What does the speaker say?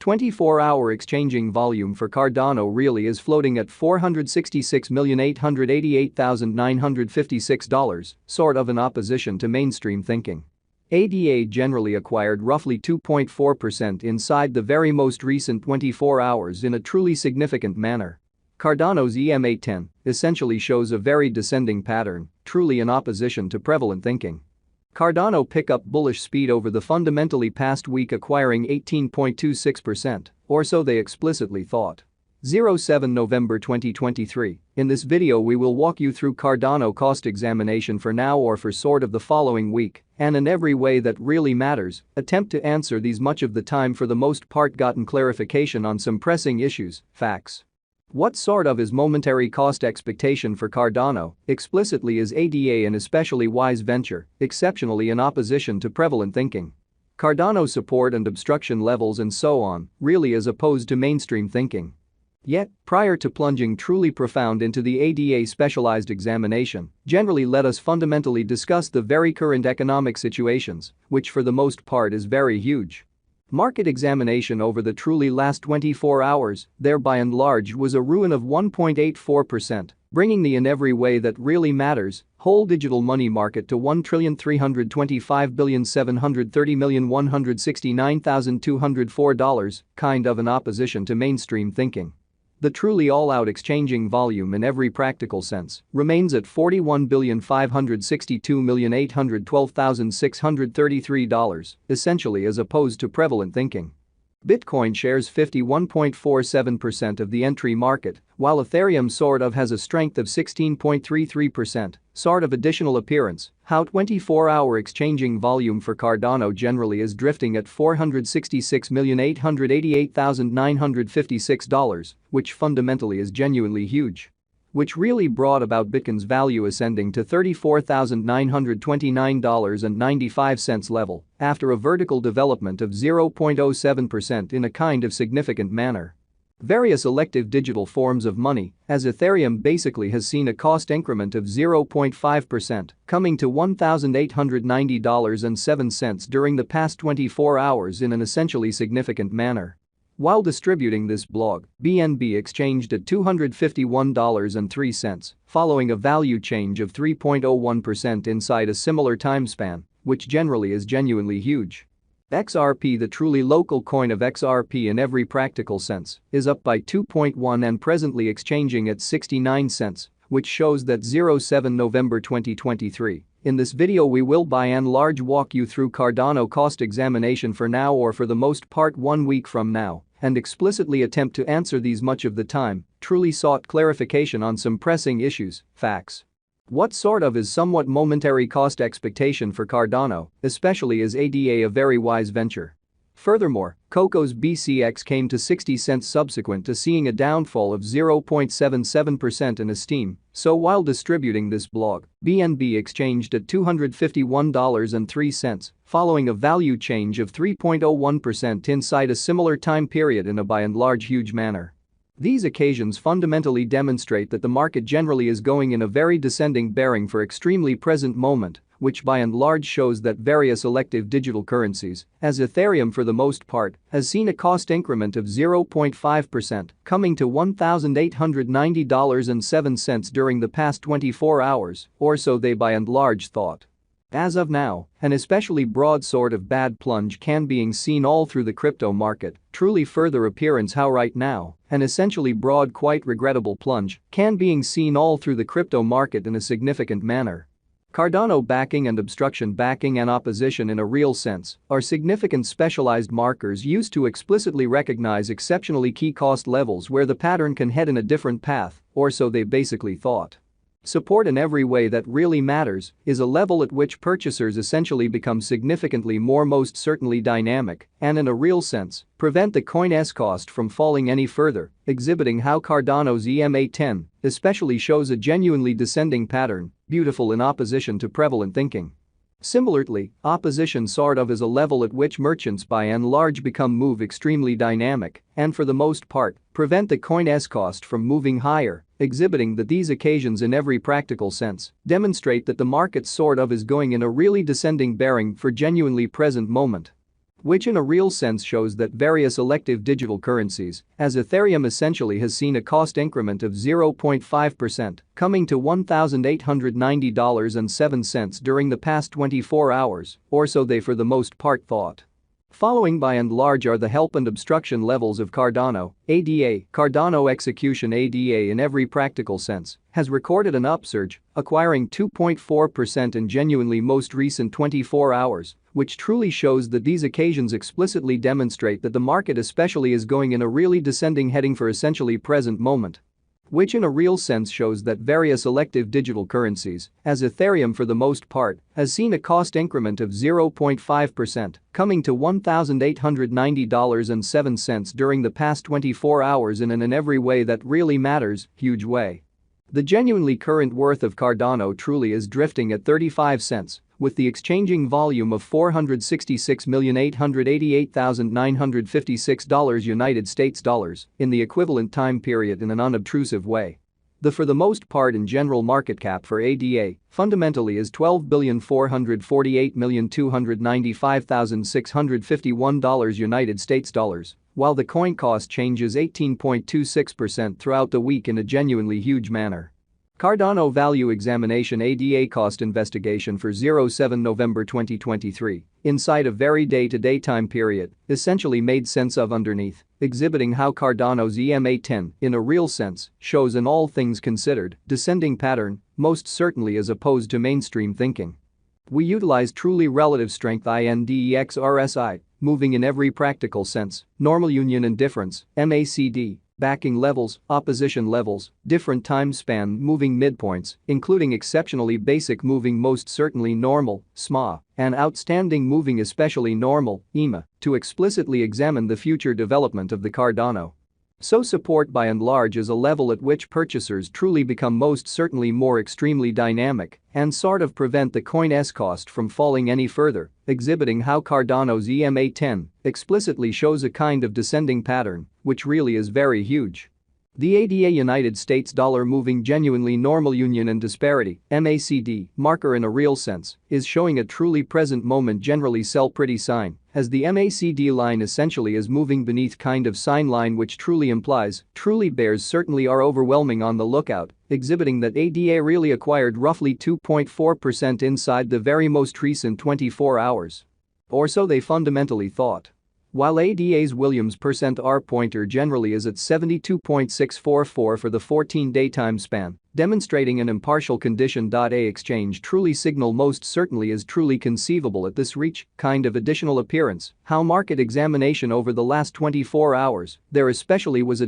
24-hour exchanging volume for Cardano really is floating at $466,888,956, sort of in opposition to mainstream thinking. ADA generally acquired roughly 2.4% inside the very most recent 24 hours in a truly significant manner. Cardano's EMA10 essentially shows a very descending pattern, truly in opposition to prevalent thinking. Cardano pick up bullish speed over the fundamentally past week, acquiring 18.26%, or so they explicitly thought. 07 November 2023. In this video we will walk you through Cardano cost examination for now or for sort of the following week, and in every way that really matters, attempt to answer these much of the time for the most part gotten clarification on some pressing issues, facts. What sort of is momentary cost expectation for Cardano, explicitly is ADA an especially wise venture, exceptionally in opposition to prevalent thinking. Cardano support and obstruction levels and so on, really as opposed to mainstream thinking. Yet, prior to plunging truly profound into the ADA specialized examination, generally let us fundamentally discuss the very current economic situations, which for the most part is very huge. Market examination over the truly last 24 hours, there by and large was a ruin of 1.84%, bringing the in every way that really matters, whole digital money market to $1,325,730,169,204, kind of in opposition to mainstream thinking. The truly all-out exchanging volume in every practical sense remains at $41,562,812,633, essentially as opposed to prevalent thinking. Bitcoin shares 51.47% of the entry market, while Ethereum sort of has a strength of 16.33%, sort of additional appearance, how 24-hour exchanging volume for Cardano generally is drifting at $466,888,956, which fundamentally is genuinely huge. Which really brought about Bitcoin's value ascending to $34,929.95 level after a vertical development of 0.07% in a kind of significant manner. Various elective digital forms of money, as Ethereum basically has seen a cost increment of 0.5%, coming to $1,890.07 during the past 24 hours in an essentially significant manner. While distributing this blog, BNB exchanged at $251.03, following a value change of 3.01% inside a similar time span, which generally is genuinely huge. XRP, the truly local coin of XRP in every practical sense, is up by 2.1 and presently exchanging at 69 cents, which shows that 07 November 2023. In this video we will by and large walk you through Cardano cost examination for now or for the most part 1 week from now, and explicitly attempt to answer these much of the time, truly sought clarification on some pressing issues, facts. What sort of is somewhat momentary cost expectation for Cardano, especially is ADA a very wise venture. Furthermore, Coco's BCX came to 60 cents subsequent to seeing a downfall of 0.77% in esteem, so while distributing this blog, BNB exchanged at $251.03, following a value change of 3.01% inside a similar time period in a by and large huge manner. These occasions fundamentally demonstrate that the market generally is going in a very descending bearing for extremely present moment, which by and large shows that various elective digital currencies, as Ethereum for the most part, has seen a cost increment of 0.5%, coming to $1,890.07 during the past 24 hours, or so they by and large thought. As of now, an especially broad sort of bad plunge can being seen all through the crypto market, truly further appearance how right now, an essentially broad quite regrettable plunge can being seen all through the crypto market in a significant manner. Cardano backing and obstruction backing and opposition in a real sense are significant specialized markers used to explicitly recognize exceptionally key cost levels where the pattern can head in a different path, or so they basically thought. Support in every way that really matters is a level at which purchasers essentially become significantly more most certainly dynamic and in a real sense, prevent the coin's cost from falling any further, exhibiting how Cardano's EMA10 especially shows a genuinely descending pattern, beautiful in opposition to prevalent thinking. Similarly, opposition sort of is a level at which merchants by and large move extremely dynamic and for the most part, prevent the coin's cost from moving higher, exhibiting that these occasions in every practical sense demonstrate that the market sort of is going in a really descending bearing for genuinely present moment. which in a real sense shows that various elective digital currencies, as Ethereum essentially has seen a cost increment of 0.5%, coming to $1,890.07 during the past 24 hours, or so they for the most part thought. Following by and large are the help and obstruction levels of Cardano, ADA. Cardano execution ADA in every practical sense has recorded an upsurge, acquiring 2.4% in genuinely most recent 24 hours, which truly shows that these occasions explicitly demonstrate that the market especially is going in a really descending heading for essentially present moment. Which in a real sense shows that various elective digital currencies, as Ethereum for the most part, has seen a cost increment of 0.5%, coming to $1,890.07 during the past 24 hours in an in every way that really matters, huge way. The genuinely current worth of Cardano truly is drifting at 35 cents, with the exchanging volume of $466,888,956 United States dollars in the equivalent time period in an unobtrusive way. The for the most part in general market cap for ADA fundamentally is $12,448,295,651 United States dollars, while the coin cost changes 18.26% throughout the week in a genuinely huge manner. Cardano Value Examination ADA Cost Investigation for 07 November 2023, inside a very day-to-day time period, essentially made sense of underneath, exhibiting how Cardano's EMA10, in a real sense, shows an all things considered, descending pattern, most certainly as opposed to mainstream thinking. We utilize truly relative strength INDEX RSI, moving in every practical sense, normal union and difference, MACD, backing levels, opposition levels, different time span moving midpoints, including exceptionally basic moving most certainly normal, SMA, and outstanding moving especially normal, EMA, to explicitly examine the future development of the Cardano. So support by and large is a level at which purchasers truly become most certainly more extremely dynamic and sort of prevent the coin's cost from falling any further, exhibiting how Cardano's EMA10 explicitly shows a kind of descending pattern, which really is very huge. The ADA United States dollar moving genuinely normal union and disparity, MACD, marker in a real sense, is showing a truly present moment generally sell pretty sign, as the MACD line essentially is moving beneath kind of sign line which truly implies, truly bears certainly are overwhelming on the lookout, exhibiting that ADA really acquired roughly 2.4% inside the very most recent 24 hours. Or so they fundamentally thought. While ADA's Williams percent R pointer generally is at 72.644 for the 14-day time span, demonstrating an impartial condition. A exchange truly signal most certainly is truly conceivable at this reach, kind of additional appearance, how market examination over the last 24 hours, there especially was a